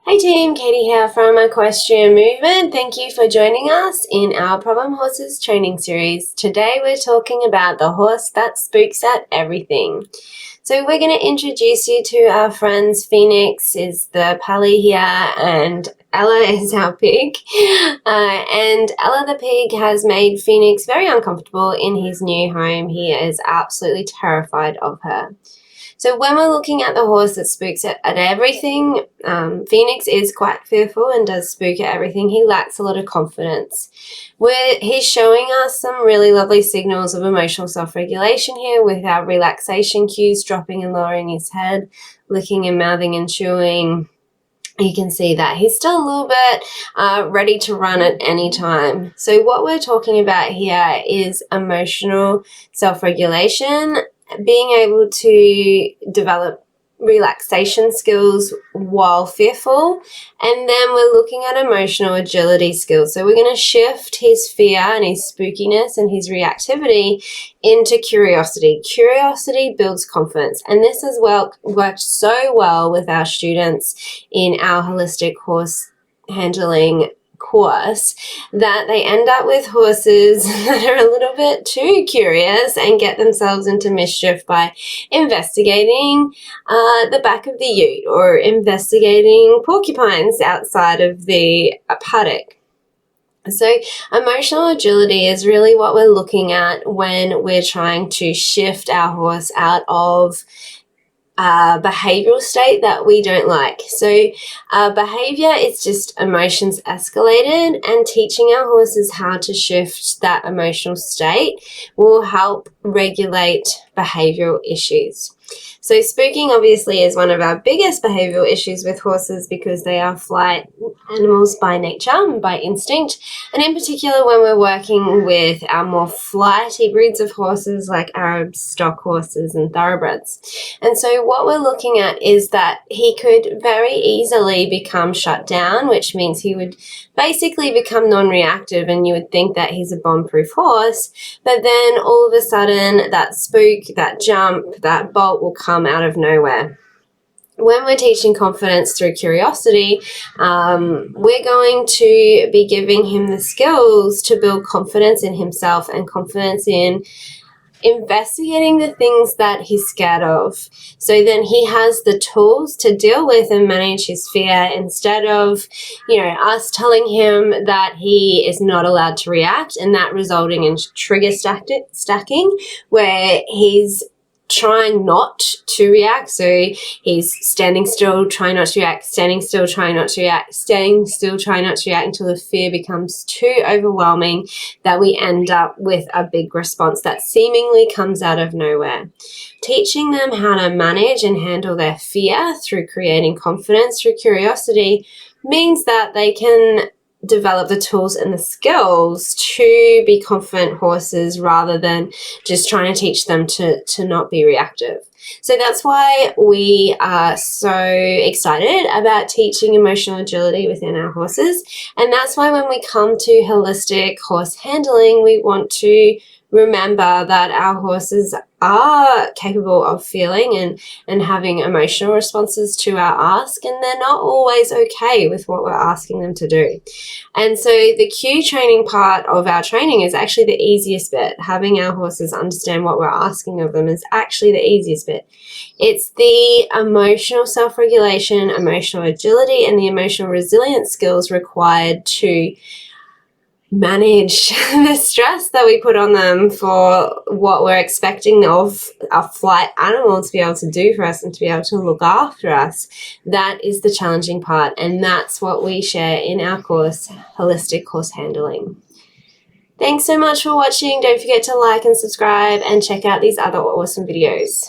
Hey team, Katie here from Equestrian Movement. Thank you for joining us in our Problem Horses training series. Today we're talking about the horse that spooks at everything. So we're going to introduce you to our friends. Phoenix is the pally here and Ella is our pig. And Ella the pig has made Phoenix very uncomfortable in his new home. He is absolutely terrified of her. So when we're looking at the horse that spooks at everything, Phoenix is quite fearful and does spook at everything. He lacks a lot of confidence. He's showing us some really lovely signals of emotional self-regulation here with our relaxation cues, dropping and lowering his head, licking and mouthing and chewing. You can see that he's still a little bit ready to run at any time. So what we're talking about here is emotional self-regulation, being able to develop relaxation skills while fearful, and then we're looking at emotional agility skills. So we're going to shift his fear and his spookiness and his reactivity into curiosity. Curiosity builds confidence, and this has worked so well with our students in our holistic horse handling course that they end up with horses that are a little bit too curious and get themselves into mischief by investigating the back of the ute or investigating porcupines outside of the paddock. So emotional agility is really what we're looking at when we're trying to shift our horse out of behavioral state that we don't like. So behavior is just emotions escalated, and teaching our horses how to shift that emotional state will help regulate behavioral issues. So spooking obviously is one of our biggest behavioral issues with horses because they are flight animals by nature and by instinct, and in particular when we're working with our more flighty breeds of horses like Arab stock horses and thoroughbreds. And so what we're looking at is that he could very easily become shut down, which means he would basically become non-reactive, and you would think that he's a bomb-proof horse, but then all of a sudden that spook, that jump, that bolt will come out of nowhere. When we're teaching confidence through curiosity, we're going to be giving him the skills to build confidence in himself and confidence in investigating the things that he's scared of. So then he has the tools to deal with and manage his fear, instead of, us telling him that he is not allowed to react and that resulting in trigger stacking where he's trying not to react. So he's standing still, trying not to react, standing still, trying not to react, standing still, trying not to react until the fear becomes too overwhelming that we end up with a big response that seemingly comes out of nowhere. Teaching them how to manage and handle their fear through creating confidence through curiosity means that they can develop the tools and the skills to be confident horses rather than just trying to teach them to not be reactive. So that's why we are so excited about teaching emotional agility within our horses. And that's why when we come to holistic horse handling, we want to remember that our horses are capable of feeling and having emotional responses to our ask, and they're not always okay with what we're asking them to do. And so the cue training part of our training is actually the easiest bit. Having our horses understand what we're asking of them is actually the easiest bit. It's the emotional self-regulation, emotional agility, and the emotional resilience skills required to manage the stress that we put on them for what we're expecting of a flight animal to be able to do for us and to be able to look after us. That is the challenging part, and that's what we share in our course, Holistic Horse Handling. Thanks so much for watching. Don't forget to like and subscribe and check out these other awesome videos.